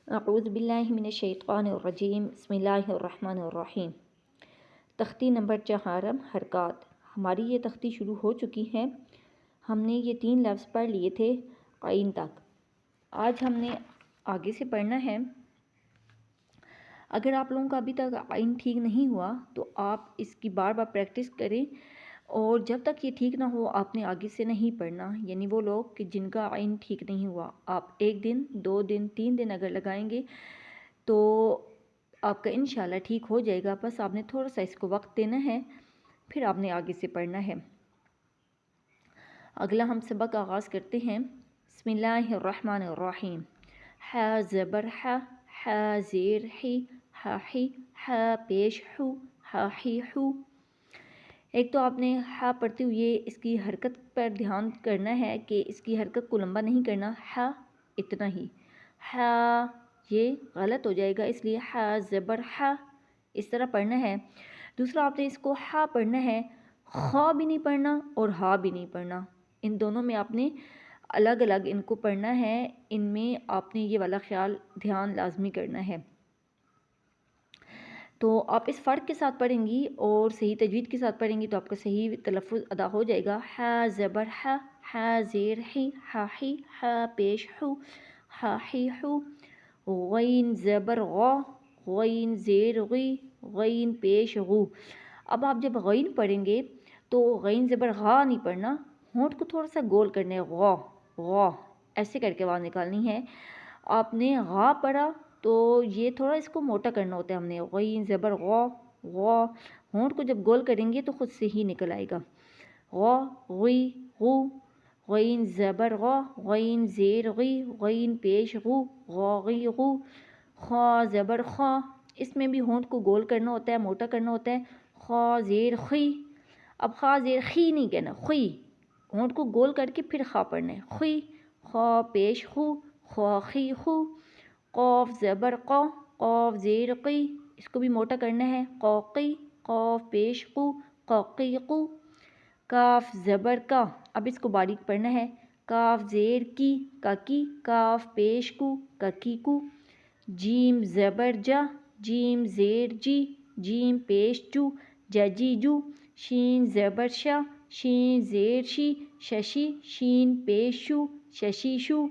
اعوذ باللہ من الشیطان الرجیم، بسم اللہ الرحمن الرحیم۔ تختی نمبر 4 حرکات۔ ہماری یہ تختی شروع ہو چکی ہے۔ ہم نے یہ 3 لفظ پڑھ لیے تھے عین تک۔ آج ہم نے آگے سے پڑھنا ہے۔ اگر آپ لوگوں کا ابھی تک عین ٹھیک نہیں ہوا تو آپ اس کی بار بار پریکٹس کریں، اور جب تک یہ ٹھیک نہ ہو آپ نے آگے سے نہیں پڑھنا۔ یعنی وہ لوگ کہ جن کا عین ٹھیک نہیں ہوا، آپ 1 دن 2 دن 3 دن اگر لگائیں گے تو آپ کا انشاءاللہ ٹھیک ہو جائے گا۔ بس آپ نے تھوڑا سا اس کو وقت دینا ہے، پھر آپ نے آگے سے پڑھنا ہے۔ اگلا ہم سبق آغاز کرتے ہیں۔ بسم اللہ الرحمن الرحیم۔ ح زبر ح، ح زیر حی، ح حی، ح پیش حو، ح حی حو۔ ایک تو آپ نے ح پڑھتے ہوئے اس کی حرکت پر دھیان کرنا ہے کہ اس کی حرکت کو لمبا نہیں کرنا، ح اتنا ہی۔ ح یہ غلط ہو جائے گا، اس لیے ح زبر ح اس طرح پڑھنا ہے۔ دوسرا آپ نے اس کو ح پڑھنا ہے، خ بھی نہیں پڑھنا اور ہا بھی نہیں پڑھنا۔ ان دونوں میں آپ نے الگ الگ ان کو پڑھنا ہے۔ ان میں آپ نے یہ والا خیال دھیان لازمی کرنا ہے۔ تو آپ اس فرق کے ساتھ پڑھیں گی اور صحیح تجوید کے ساتھ پڑھیں گی تو آپ کا صحیح تلفظ ادا ہو جائے گا۔ ح زبر ح، ح زیر حی، ح حی، ح پیش حو، ح حی حو۔ غین زبر غ، غین زیر غی، غین پیش غو۔ اب آپ جب غین پڑھیں گے تو غین زبر غا نہیں پڑھنا، ہونٹ کو تھوڑا سا گول کرنا ہے، غا غا ایسے کر کے آواز نکالنی ہے۔ آپ نے غا پڑھا تو یہ تھوڑا اس کو موٹا کرنا ہوتا ہے۔ ہم نے غین زبر غا، غا ہونٹ کو جب گول کریں گے تو خود سے ہی نکل آئے گا۔ غا غی غو، غین زبر غا، غین زیر غی، غین پیش غو، غا غی غو۔ خا زبر خا، اس میں بھی ہونٹ کو گول کرنا ہوتا ہے، موٹا کرنا ہوتا ہے۔ خا زیر خی، اب خا زیر خی نہیں کہنا، خی ہونٹ کو گول کر کے پھر خا پڑھنا ہے، خی۔ خا پیش خو، خا خی خو۔ قاف زبر قا، قاف زیر قی، اس کو بھی موٹا کرنا ہے، قاقی، قاف پیش قو، قاقی قو۔ کاف زبر کا، اب اس کو باریک پڑھنا ہے، کاف زیر کی، کاکی، کاف پیش کو، کاکی کو۔ جیم زبر جا، جیم زیر جی، جیم پیش جو، جاجی جو۔ شین زبر شا، شین زیر شی، ششی، شین پیش شو، ششی شو۔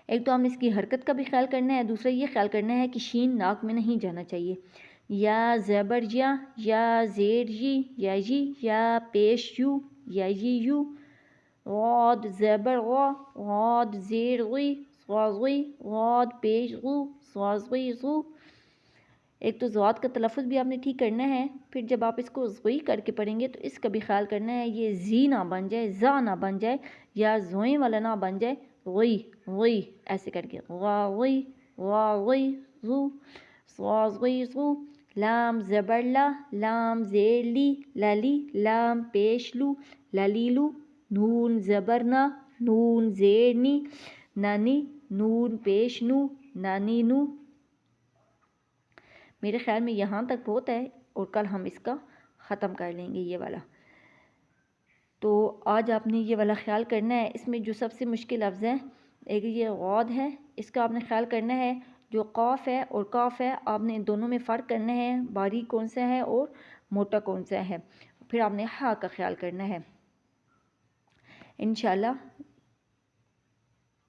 ایک تو ہم نے اس کی حرکت کا بھی خیال کرنا ہے، دوسرا یہ خیال کرنا ہے کہ شین ناک میں نہیں جانا چاہیے۔ یا زبر یا، یا زیر یی، یا یی، یا پیش یو، یا یی یو۔ غاد زبر غا، غاد زیر غی، غا غی، غاد پیش غو، غا غی غو۔ ایک تو زواد کا تلفظ بھی آپ نے ٹھیک کرنا ہے، پھر جب آپ اس کو زوئی کر کے پڑھیں گے تو اس کا بھی خیال کرنا ہے یہ زی نہ بن جائے، زا نہ بن جائے، یا زوئیں والا نہ بن جائے، غی غی ایسے کر کے، غا غی، غا غی غو، غا غی غو۔ لام زبر لا، لام زیر لی، لالی، لام پیش لو، لالی لو۔ نون زبر نا، نون زیر نی، نانی، نون پیش نو، نانی نو۔ میرے خیال میں یہاں تک بہت ہے اور کل ہم اس کا ختم کر لیں گے یہ والا۔ تو آج آپ نے یہ والا خیال کرنا ہے۔ اس میں جو سب سے مشکل لفظ ہے، ایک یہ غاد ہے، اس کا آپ نے خیال کرنا ہے۔ جو قاف ہے اور کاف ہے، آپ نے دونوں میں فرق کرنا ہے، باریک کون سا ہے اور موٹا کون سا ہے۔ پھر آپ نے ہا کا خیال کرنا ہے۔ انشاءاللہ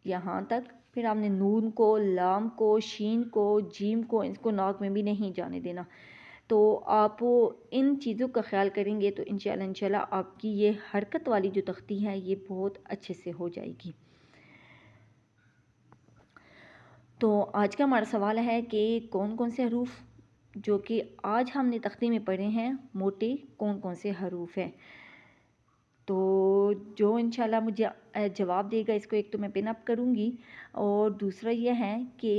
یہاں تک۔ پھر آپ نے نون کو، لام کو، شین کو، جیم کو، اس کو ناک میں بھی نہیں جانے دینا۔ تو آپ ان چیزوں کا خیال کریں گے تو انشاءاللہ آپ کی یہ حرکت والی جو تختی ہے یہ بہت اچھے سے ہو جائے گی۔ تو آج کا ہمارا سوال ہے کہ کون کون سے حروف جو کہ آج ہم نے تختی میں پڑھے ہیں موٹے، کون کون سے حروف ہیں۔ تو جو انشاءاللہ مجھے جواب دے گا اس کو ایک تو میں پن اپ کروں گی، اور دوسرا یہ ہے کہ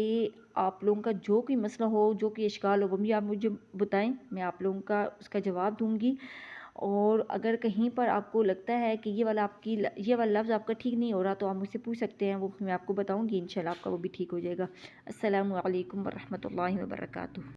آپ لوگوں کا جو کوئی مسئلہ ہو، جو کوئی اشکال ہو وہ بھی آپ مجھے بتائیں، میں آپ لوگوں کا اس کا جواب دوں گی۔ اور اگر کہیں پر آپ کو لگتا ہے کہ یہ والا لفظ آپ کا ٹھیک نہیں ہو رہا تو آپ مجھ سے پوچھ سکتے ہیں، وہ میں آپ کو بتاؤں گی، انشاءاللہ آپ کا وہ بھی ٹھیک ہو جائے گا۔ السلام علیکم ورحمۃ اللہ وبرکاتہ۔